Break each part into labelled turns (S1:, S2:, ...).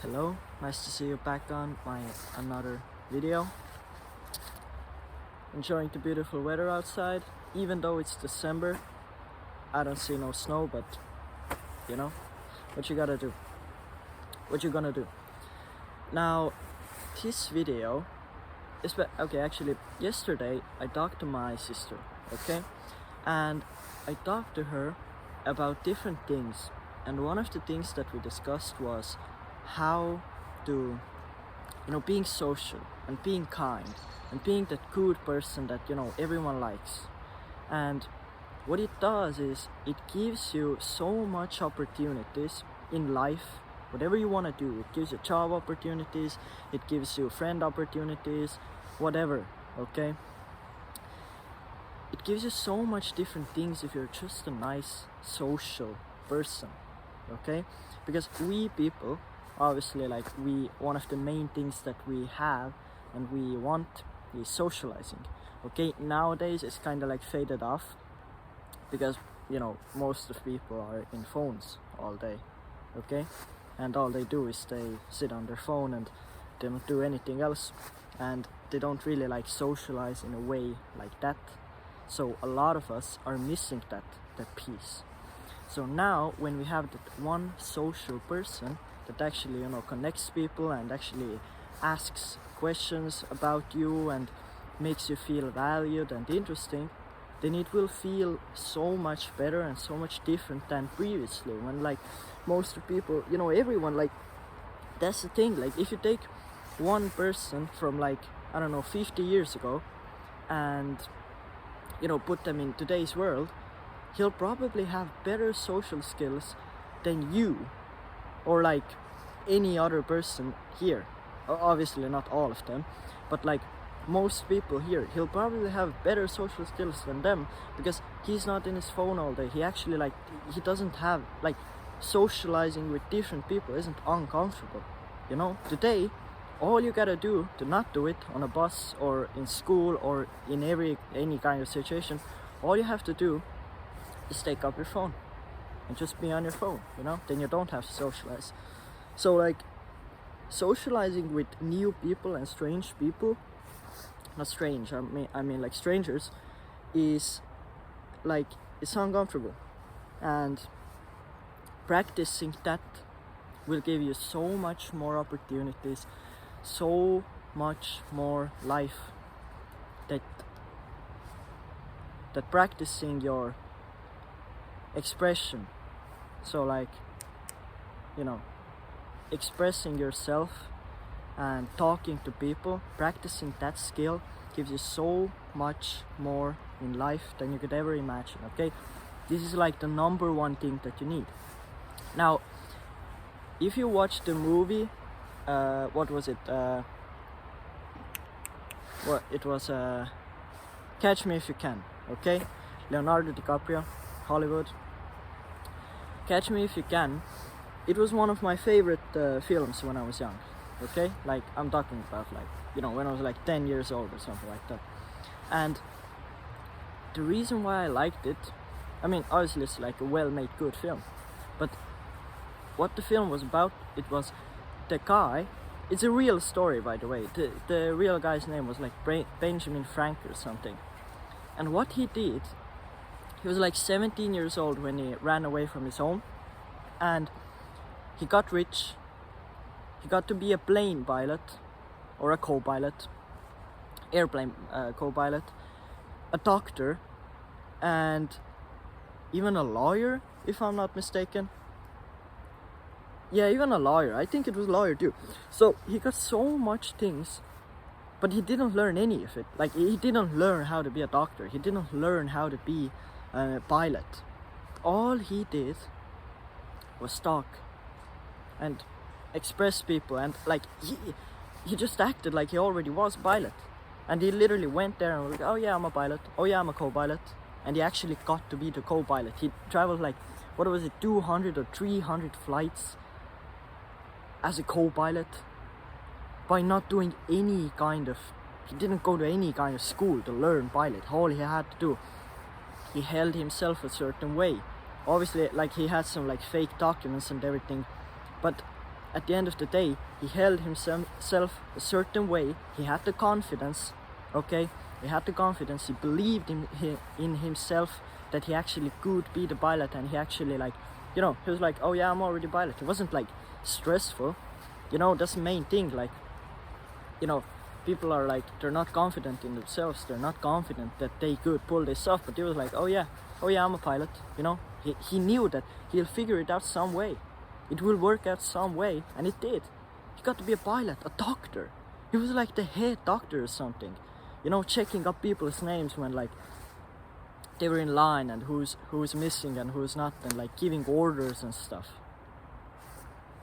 S1: Hello, nice to see you back on my another video. Enjoying the beautiful weather outside, even though it's December. I don't see no snow, but you know, what you gotta do? What you gonna do? Now, this video is actually yesterday I talked to my sister, okay, and I talked to her about different things, and one of the things that we discussed was how to being social and being kind and being that good person that everyone likes. And what it does is it gives you so much opportunities in life, whatever you want to do. It gives you job opportunities, it gives you friend opportunities, whatever, okay? It gives you so much different things if you're just a nice social person, okay? Because we people, obviously, one of the main things that we have and we want is socializing, okay? Nowadays it's kind of like faded off because most of people are in phones all day, okay? And all they do is they sit on their phone and they don't do anything else, and they don't really socialize in a way like that. So a lot of us are missing that piece. So now when we have that one social person that actually connects people and actually asks questions about you and makes you feel valued and interesting, then it will feel so much better and so much different than previously, when most of people, everyone, that's the thing. If you take one person from 50 years ago and put them in today's world, he'll probably have better social skills than you or any other person here. Obviously not all of them, but most people here, he'll probably have better social skills than them because he's not in his phone all day. He actually he doesn't have socializing with different people isn't uncomfortable. Today all you gotta do to not do it on a bus or in school or in any kind of situation, all you have to do is take up your phone and just be on your phone, then you don't have to socialize. So socializing with new people and strange people, not strange, I mean strangers, is it's uncomfortable, and practicing that will give you so much more opportunities, so much more life, that practicing your expression, so expressing yourself and talking to people, practicing that skill gives you so much more in life than you could ever imagine, okay? This is the number one thing that you need. Now, if you watch the movie, what was it? It was Catch Me If You Can, okay? Leonardo DiCaprio, Hollywood. Catch Me If You Can, it was one of my favorite films when I was young, okay? I'm talking about when I was 10 years old or something like that. And the reason why I liked it, I mean, obviously it's a well-made, good film, but what the film was about, it was the guy, it's a real story, by the way. The real guy's name was Benjamin Frank or something. And what he did, he was 17 years old when he ran away from his home, and he got rich. He got to be a plane pilot or a co-pilot, airplane co-pilot, a doctor, and even a lawyer, if I'm not mistaken. Yeah, even a lawyer. I think it was a lawyer too. So he got so much things, but he didn't learn any of it. He didn't learn how to be a doctor. He didn't learn how to be a pilot. All he did was talk and express people, and he just acted like he already was a pilot. And he literally went there and was oh yeah, I'm a pilot. Oh yeah, I'm a co-pilot. And he actually got to be the co-pilot. He traveled 200 or 300 flights as a co-pilot by not doing any kind of, he didn't go to any kind of school to learn pilot. All he had to do, he held himself a certain way. Obviously he had some fake documents and everything, but at the end of the day, he held himself a certain way. He had the confidence, okay? He had the confidence. He believed in himself that he actually could be the pilot, and he actually like, he was like, oh yeah, I'm already pilot. It wasn't like stressful, that's the main thing. Like, people are like, they're not confident in themselves. They're not confident that they could pull this off. But he was like, oh yeah, I'm a pilot. He knew that he'll figure it out some way. It will work out some way, and it did. He got to be a pilot, a doctor. He was like the head doctor or something, checking up people's names when like they were in line, and who's missing and who's not, and like giving orders and stuff.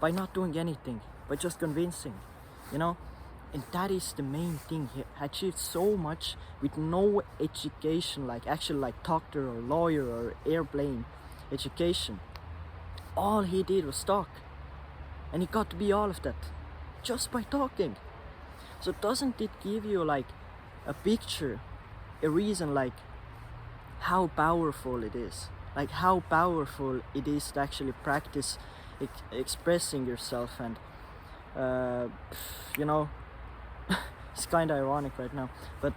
S1: By not doing anything, by just convincing, and that is the main thing. He achieved so much with no education, like actual like doctor or lawyer or airplane education. All he did was talk, and he got to be all of that just by talking. So doesn't it give you like a picture, a reason, like how powerful it is, like how powerful it is to actually practice expressing yourself? And it's kind of ironic right now, but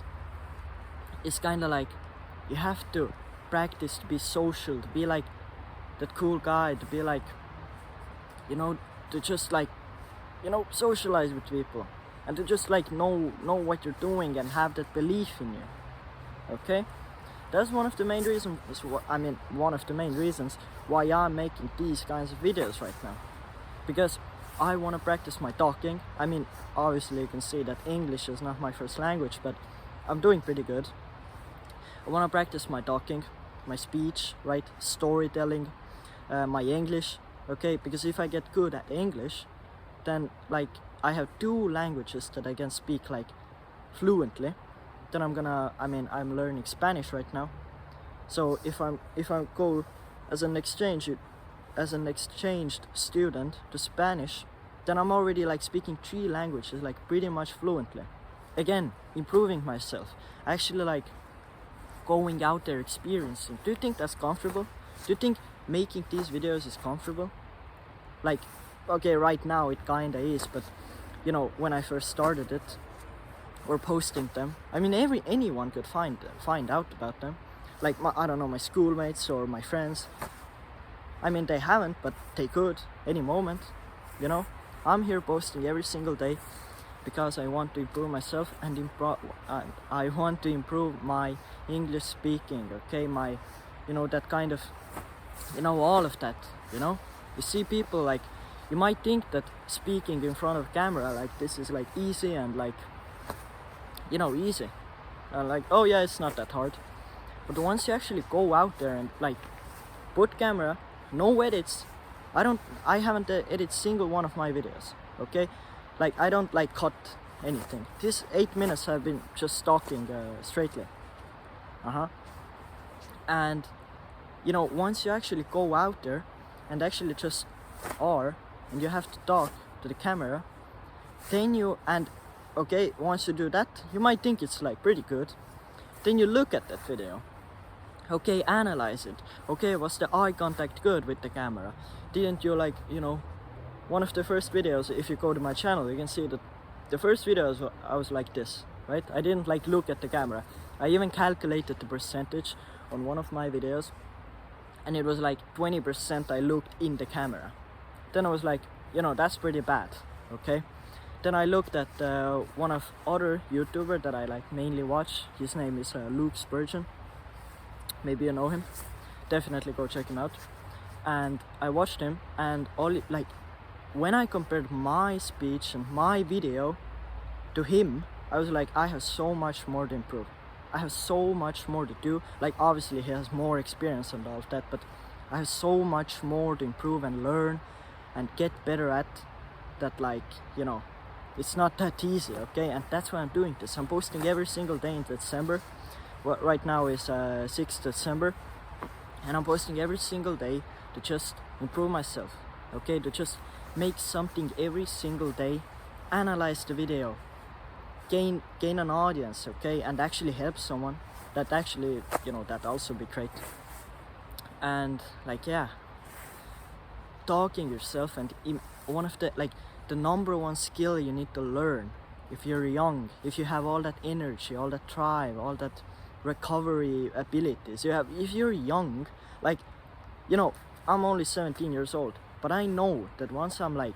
S1: it's kind of like you have to practice to be social, to be like that cool guy, to be like, to just like, socialize with people, and to just like know what you're doing and have that belief in you. Okay, that's one of the main reasons. One of the main reasons why I'm making these kinds of videos right now, because I want to practice my talking. Obviously you can see that English is not my first language, but I'm doing pretty good. I want to practice my talking, my speech, right, storytelling, my English, okay? Because if I get good at English, then like I have 2 languages that I can speak like fluently. Then I'm learning Spanish right now. So if I go as an exchanged student to Spanish, then I'm already like speaking 3 languages like pretty much fluently. Again, improving myself, actually like going out there, experiencing. Do you think that's comfortable? Do you think making these videos is comfortable? Like, okay, right now it kinda is, but when I first started it or posting them, anyone could find out about them. Like my schoolmates or my friends. They haven't, but they could any moment. I'm here posting every single day because I want to improve myself, and I want to improve my English speaking, okay? My, that kind of, all of that, You see people like, you might think that speaking in front of camera like this is like easy and like, easy. Like, oh yeah, it's not that hard. But once you actually go out there and like put camera, no edits. I haven't edited single one of my videos, okay? Like I don't like cut anything. This 8 minutes I've been just talking straightly. And once you actually go out there and actually just and you have to talk to the camera, then once you do that, you might think it's like pretty good. Then you look at that video. Okay, analyze it. Okay, was the eye contact good with the camera? Didn't you like, one of the first videos, if you go to my channel, you can see that the first videos I was like this, right? I didn't like look at the camera. I even calculated the percentage on one of my videos, and it was like 20% I looked in the camera. Then I was like, that's pretty bad, okay? Then I looked at one of other YouTuber that I like mainly watch. His name is Luke Spurgeon. Maybe you know him. Definitely go check him out. And I watched him, and when I compared my speech and my video to him, I was like, I have so much more to improve. I have so much more to do. Like obviously he has more experience and all of that, but I have so much more to improve and learn and get better at that. Like, it's not that easy, okay? And that's why I'm doing this. I'm posting every single day in December. Right now is 6th December, and I'm posting every single day to just improve myself, okay? To just make something every single day, analyze the video, gain an audience, okay? And actually help someone. That actually, that also be great. And like, yeah, talking yourself, and one of the the number one skill you need to learn if you're young, if you have all that energy, all that drive, all that recovery abilities you have. If you're young, like, you know, I'm only 17 years old, but I know that once I'm like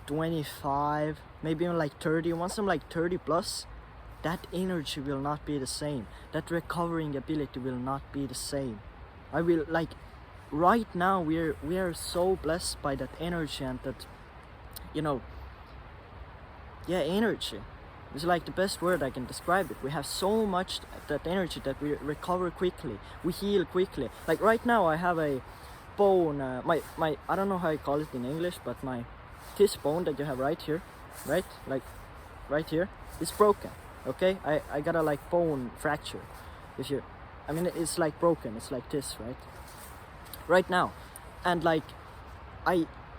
S1: 25, maybe even like 30, once I'm like 30 plus, that energy will not be the same, that recovering ability will not be the same. I will, like, right now we are so blessed by that energy, and that, you know, yeah, energy is like the best word I can describe it. We have so much that energy that we recover quickly, we heal quickly. Like right now I have a bone, my I don't know how you call it in English, but this bone that you have right here, right, like right here, is broken. Okay, I got a like bone fracture. If you, I mean, it's like broken, it's like this, right now. And like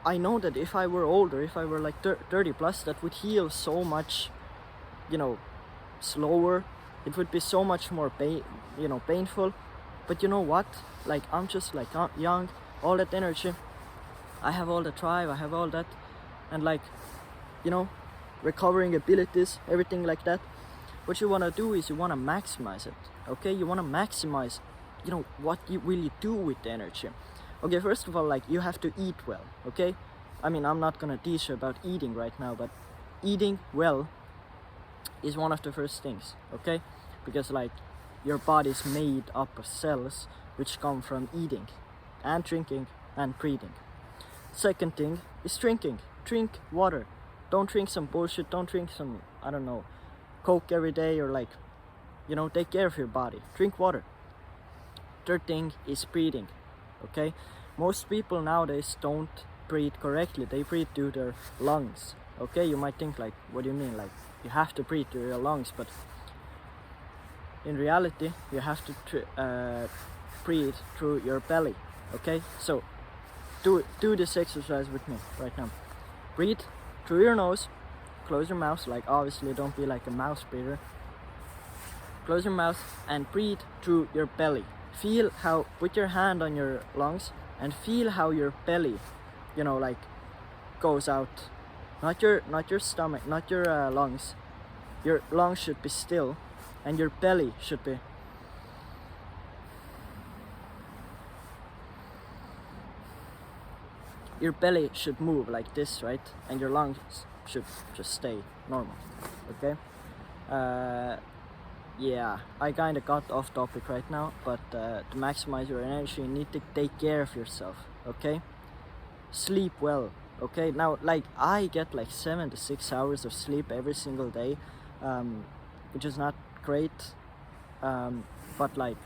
S1: I know that if I were older, if I were like 30 plus, that would heal so much, you know, slower. It would be so much more painful. But you know what, like, I'm just like young, all that energy, I have all the drive, I have all that, and like, you know, recovering abilities, everything like that. What you want to do is you want to maximize it. Okay, you want to maximize, you know, what you really do with the energy. Okay, first of all, like, you have to eat well. Okay, I mean, I'm not gonna teach you about eating right now, but eating well is one of the first things. Okay, because like your body is made up of cells which come from eating and drinking and breathing. Second thing is drinking. Drink water. Don't drink some bullshit, don't drink some, I don't know, Coke every day, or like, you know, take care of your body. Drink water. Third thing is breathing. Okay, most people nowadays don't breathe correctly. They breathe through their lungs. Okay, you might think like, what do you mean, like you have to breathe through your lungs? But in reality, you have to breathe through your belly. Okay, so do this exercise with me right now. Breathe through your nose, close your mouth, like obviously don't be like a mouse breather. Close your mouth and breathe through your belly. Feel how, put your hand on your lungs and feel how your belly, you know, like goes out. Not your stomach, not your lungs. Your lungs should be still, and your belly should be. Your belly should move like this, right? And your lungs should just stay normal. Okay. Yeah, I kind of got off topic right now, but to maximize your energy, you need to take care of yourself, okay? Sleep well, okay? Now, like, I get like 7 to 6 hours of sleep every single day, which is not great, but like,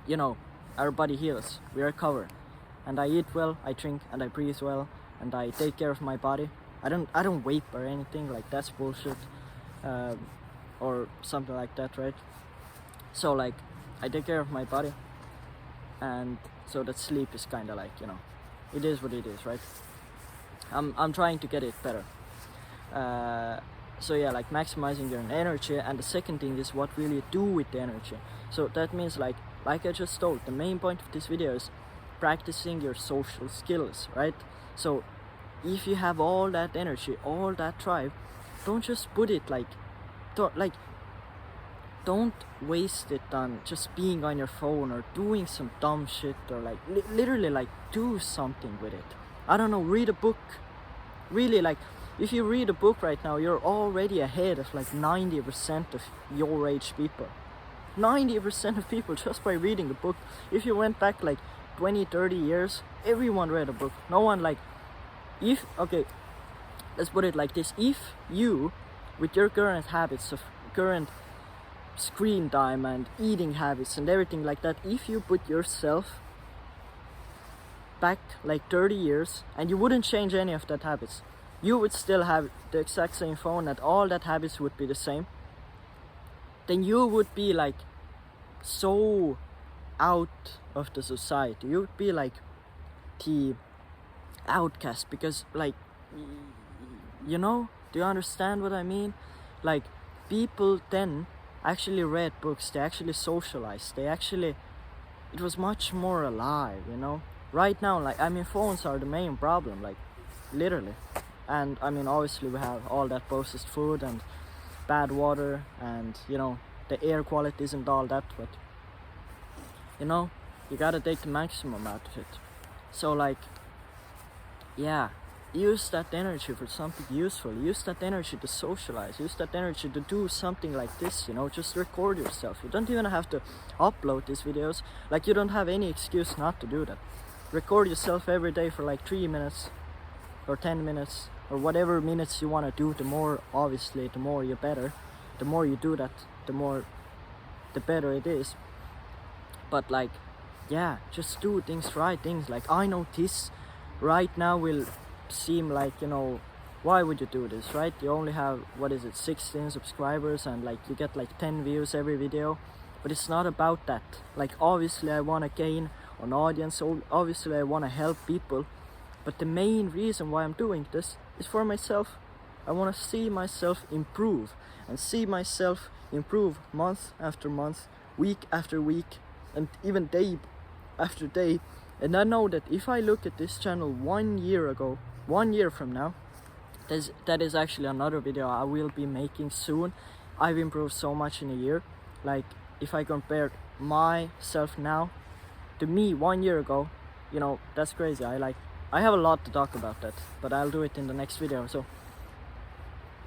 S1: you know, our body heals, we recover, and I eat well, I drink, and I breathe well, and I take care of my body. I don't vape or anything, like that's bullshit. Or something like that, right? So like, I take care of my body, and so that sleep is kind of like, you know, it is what it is, right? I'm trying to get it better. So yeah, like maximizing your energy. And the second thing is what will you do with the energy. So that means like I just told, the main point of this video is practicing your social skills, right? So if you have all that energy, all that drive, don't just put it like, don't waste it on just being on your phone or doing some dumb shit, or like literally like do something with it. I don't know, read a book. Really, like, if you read a book right now, you're already ahead of like 90% of your age people. 90% of people just by reading a book. If you went back like 20-30 years, everyone read a book. No one like, if, okay, let's put it like this, if you, with your current habits of current screen time and eating habits and everything like that, if you put yourself back like 30 years and you wouldn't change any of that habits, you would still have the exact same phone and all that habits would be the same, then you would be like so out of the society. You would be like the outcast, because like, you know, do you understand what I mean? Like, people then actually read books, they actually socialized, they actually, it was much more alive, you know? right now, like, I mean, phones are the main problem, like, literally. And I mean, obviously we have all that processed food and bad water, and you know, the air quality isn't all that, but you know, you gotta take the maximum out of it. So like, yeah, use that energy for something useful. Use that energy to socialize. Use that energy to do something like this, you know. Just record yourself. You don't even have to upload these videos. Like, you don't have any excuse not to do that. Record yourself every day for like 3 minutes or 10 minutes or whatever minutes you want to do. The more, obviously, the more you're better. The more you do that, the better it is. But like, yeah, just do things, right things. Like, I know this right now will seem like, you know, why would you do this, right? You only have, what is it, 16 subscribers, and like you get like 10 views every video. But it's not about that. Like, obviously I want to gain an audience, so obviously I want to help people, but the main reason why I'm doing this is for myself. I want to see myself improve, and see myself improve month after month, week after week, and even day after day. And I know that if I look at this channel 1 year ago, 1 year from now, that is actually another video I will be making soon. I've improved so much in a year. Like, if I compare myself now to me 1 year ago, you know, that's crazy. I have a lot to talk about that, but I'll do it in the next video. So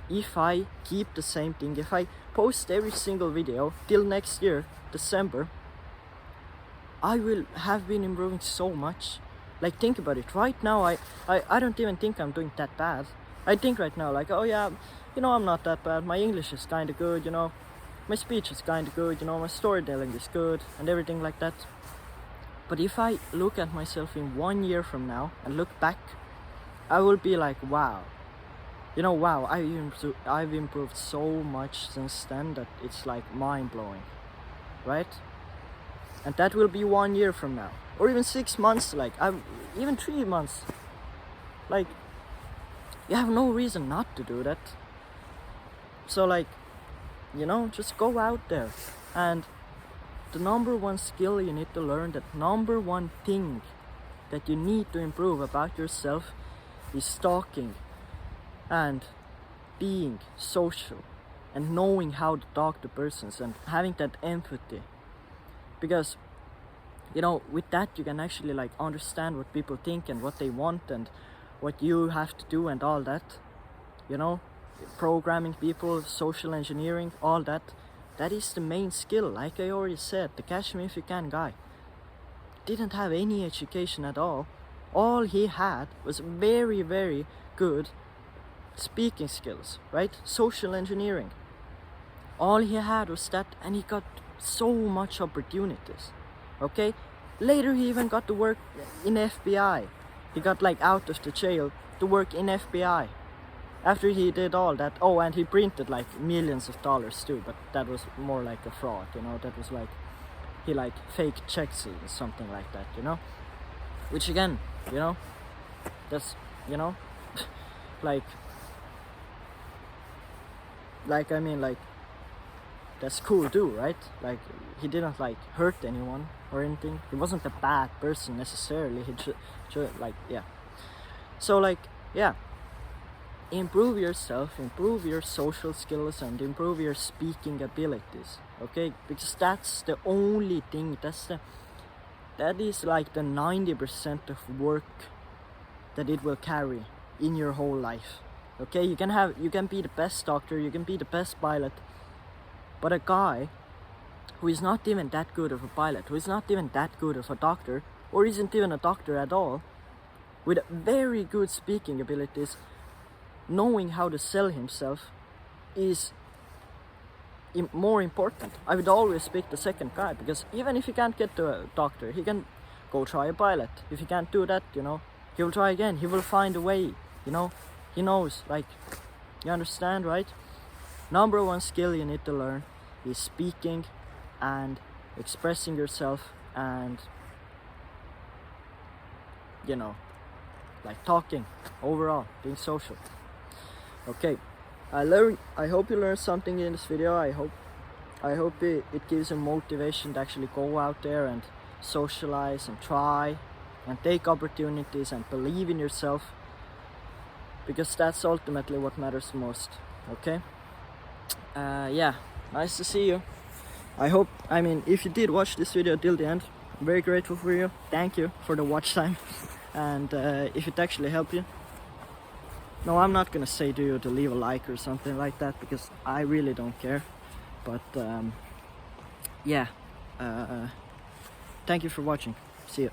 S1: if I keep the same thing, if I post every single video till next year, December, I will have been improving so much. Like, think about it. Right now, I don't even think I'm doing that bad. I think right now, like, oh yeah, you know, I'm not that bad. My English is kind of good, you know. My speech is kind of good, you know. My storytelling is good and everything like that. But if I look at myself in 1 year from now and look back, I will be like, wow. You know, wow, I've improved so much since then that it's like mind-blowing, right? And that will be 1 year from now, or even 6 months, like even 3 months. Like, you have no reason not to do that. So like, you know, just go out there. And the number one skill you need to learn, that number one thing that you need to improve about yourself, is talking and being social and knowing how to talk to persons and having that empathy. Because, you know, with that you can actually like understand what people think and what they want and what you have to do and all that. You know, programming people, social engineering, all that. That is the main skill. Like I already said, the Catch Me If You Can guy didn't have any education at all. All he had was very, very good speaking skills, right? Social engineering. All he had was that, and he got so much opportunities. Okay, later he even got to work in FBI. He got like out of the jail to work in FBI after he did all that. Oh, and he printed like millions of dollars too, but that was more like a fraud, you know. That was like, he like fake checks or something like that, you know. Which again, you know, that's, you know, like I mean, like, that's cool too, right? Like, he didn't like hurt anyone or anything. He wasn't a bad person necessarily. He like, yeah. So like, yeah, improve yourself, improve your social skills, and improve your speaking abilities. Okay, because that's the only thing. That is like the 90% of work that it will carry in your whole life. Okay, you can be the best doctor, you can be the best pilot, but a guy who is not even that good of a pilot, who is not even that good of a doctor, or isn't even a doctor at all, with very good speaking abilities, knowing how to sell himself, is more important. I would always pick the second guy, because even if he can't get to a doctor, he can go try a pilot. If he can't do that, you know, he will try again. He will find a way, you know. He knows, like, you understand, right? Number one skill you need to learn is speaking and expressing yourself and, you know, like talking overall, being social. Okay, I hope you learned something in this video. I hope it gives you motivation to actually go out there and socialize and try and take opportunities and believe in yourself, because that's ultimately what matters most. Okay, yeah, nice to see you. I mean, if you did watch this video till the end, I'm very grateful for you. Thank you for the watch time. And if it actually helped you, no, I'm not gonna say to you to leave a like or something like that, because I really don't care. But yeah, thank you for watching. See you.